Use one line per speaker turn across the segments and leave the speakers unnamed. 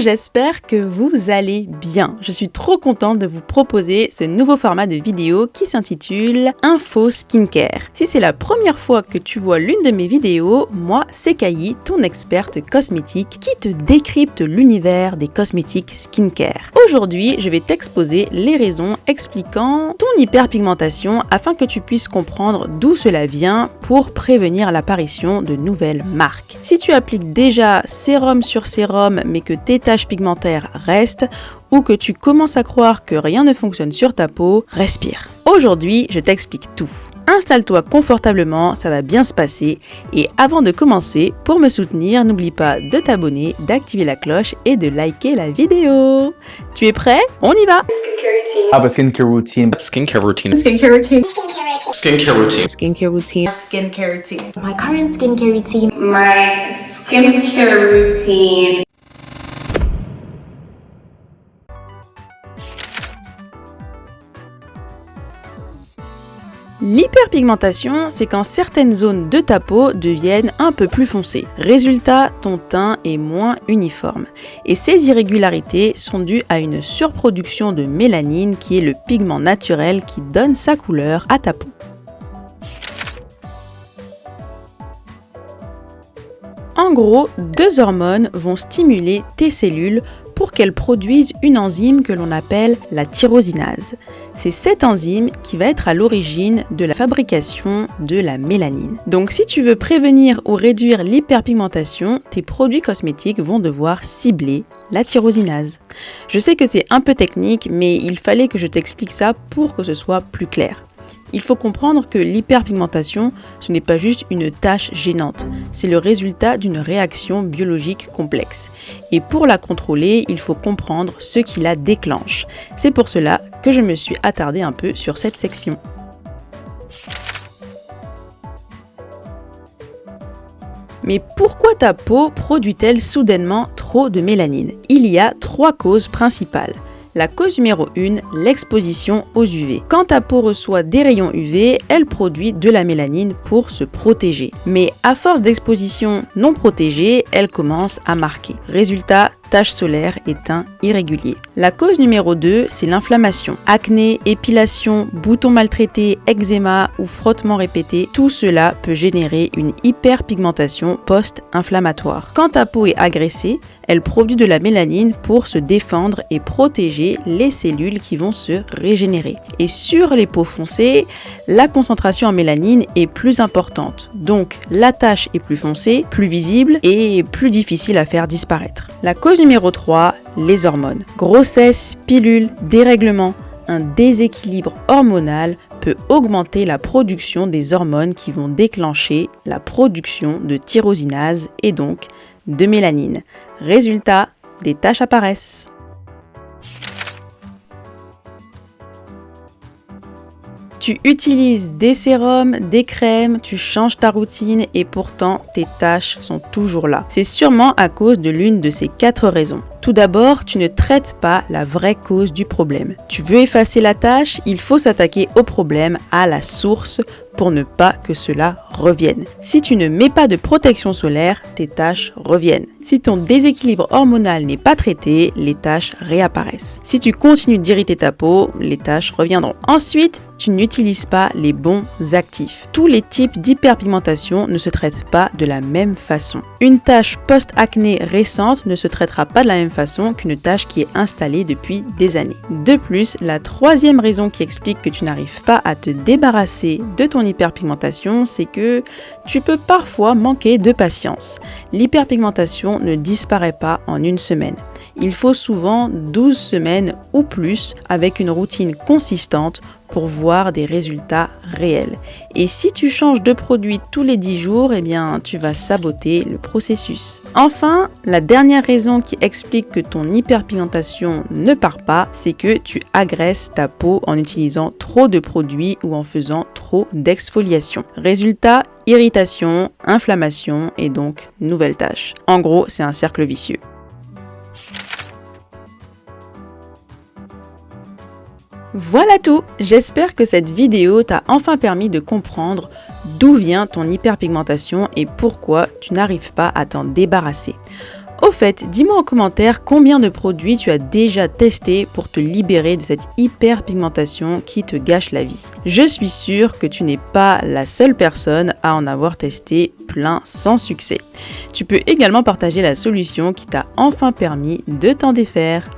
j'espère que vous allez bien. Je suis trop contente de vous proposer ce nouveau format de vidéo qui s'intitule Info Skincare. Si c'est la première fois que tu vois l'une de mes vidéos, moi c'est Kayi, ton experte cosmétique qui te décrypte l'univers des cosmétiques skincare. Aujourd'hui, je vais t'exposer les raisons expliquant ton hyperpigmentation afin que tu puisses comprendre d'où cela vient pour prévenir l'apparition de nouvelles marques. Si tu appliques déjà sérum sur sérum mais que tes taches pigmentaires restent ou que tu commences à croire que rien ne fonctionne sur ta peau, respire. Aujourd'hui, je t'explique tout. Installe-toi confortablement, ça va bien se passer. Et avant de commencer, pour me soutenir, n'oublie pas de t'abonner, d'activer la cloche et de liker la vidéo. Tu es prêt? On y va!
Skincare routine.
Skincare routine.
Skincare routine.
Skincare routine.
Skincare routine.
Skincare routine.
My current skincare routine.
My skincare routine.
L'hyperpigmentation, c'est quand certaines zones de ta peau deviennent un peu plus foncées. Résultat, ton teint est moins uniforme. Et ces irrégularités sont dues à une surproduction de mélanine qui est le pigment naturel qui donne sa couleur à ta peau. En gros, deux hormones vont stimuler tes cellules pour qu'elles produisent une enzyme que l'on appelle la tyrosinase. C'est cette enzyme qui va être à l'origine de la fabrication de la mélanine. Donc si tu veux prévenir ou réduire l'hyperpigmentation, tes produits cosmétiques vont devoir cibler la tyrosinase. Je sais que c'est un peu technique, mais il fallait que je t'explique ça pour que ce soit plus clair. Il faut comprendre que l'hyperpigmentation, ce n'est pas juste une tache gênante, c'est le résultat d'une réaction biologique complexe. Et pour la contrôler, il faut comprendre ce qui la déclenche. C'est pour cela que je me suis attardée un peu sur cette section. Mais pourquoi ta peau produit-elle soudainement trop de mélanine? Il y a 3 causes principales. La cause numéro 1, l'exposition aux UV. Quand ta peau reçoit des rayons UV, elle produit de la mélanine pour se protéger. Mais à force d'exposition non protégée, elle commence à marquer. Résultat, taches solaires et teint irrégulier. La cause numéro 2, c'est l'inflammation. Acné, épilation, boutons maltraités, eczéma ou frottement répété, tout cela peut générer une hyperpigmentation post-inflammatoire. Quand ta peau est agressée, elle produit de la mélanine pour se défendre et protéger les cellules qui vont se régénérer. Et sur les peaux foncées, la concentration en mélanine est plus importante. Donc la tache est plus foncée, plus visible et plus difficile à faire disparaître. La cause numéro 3, les hormones. Grossesse, pilule, dérèglement, un déséquilibre hormonal peut augmenter la production des hormones qui vont déclencher la production de tyrosinase et donc de mélanine. Résultat, des taches apparaissent. Tu utilises des sérums, des crèmes, tu changes ta routine et pourtant tes taches sont toujours là. C'est sûrement à cause de l'une de ces 4 raisons. Tout d'abord, tu ne traites pas la vraie cause du problème. Tu veux effacer la tache, il faut s'attaquer au problème, à la source, pour ne pas que cela revienne. Si tu ne mets pas de protection solaire, tes taches reviennent. Si ton déséquilibre hormonal n'est pas traité, les taches réapparaissent. Si tu continues d'irriter ta peau, les taches reviendront. Ensuite, tu n'utilises pas les bons actifs. Tous les types d'hyperpigmentation ne se traitent pas de la même façon. Une tache post-acné récente ne se traitera pas de la même façon qu'une tache qui est installée depuis des années. De plus, la 3e raison qui explique que tu n'arrives pas à te débarrasser de ton hyperpigmentation, c'est que tu peux parfois manquer de patience. L'hyperpigmentation ne disparaît pas en une semaine. Il faut souvent 12 semaines ou plus avec une routine consistante pour voir des résultats réels. Et si tu changes de produit tous les 10 jours, eh bien, tu vas saboter le processus. Enfin, la dernière raison qui explique que ton hyperpigmentation ne part pas, c'est que tu agresses ta peau en utilisant trop de produits ou en faisant trop d'exfoliation. Résultat, irritation, inflammation et donc nouvelles taches. En gros, c'est un cercle vicieux. Voilà tout, j'espère que cette vidéo t'a enfin permis de comprendre d'où vient ton hyperpigmentation et pourquoi tu n'arrives pas à t'en débarrasser. Au fait, dis-moi en commentaire combien de produits tu as déjà testé pour te libérer de cette hyperpigmentation qui te gâche la vie. Je suis sûre que tu n'es pas la seule personne à en avoir testé plein sans succès. Tu peux également partager la solution qui t'a enfin permis de t'en défaire.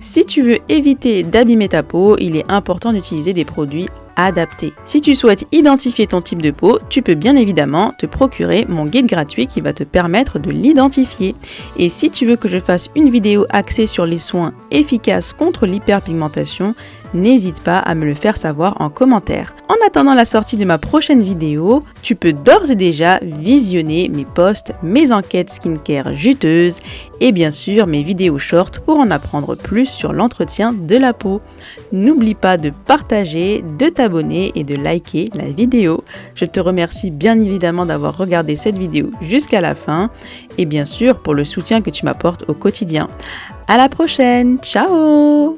Si tu veux éviter d'abîmer ta peau, il est important d'utiliser des produits adaptés. Si tu souhaites identifier ton type de peau, tu peux bien évidemment te procurer mon guide gratuit qui va te permettre de l'identifier. Et si tu veux que je fasse une vidéo axée sur les soins efficaces contre l'hyperpigmentation, n'hésite pas à me le faire savoir en commentaire. En attendant la sortie de ma prochaine vidéo, tu peux d'ores et déjà visionner mes posts, mes enquêtes skincare juteuses et bien sûr mes vidéos short pour en apprendre plus sur l'entretien de la peau. N'oublie pas de partager, de t'abonner et de liker la vidéo. Je te remercie bien évidemment d'avoir regardé cette vidéo jusqu'à la fin et bien sûr pour le soutien que tu m'apportes au quotidien. À la prochaine, ciao!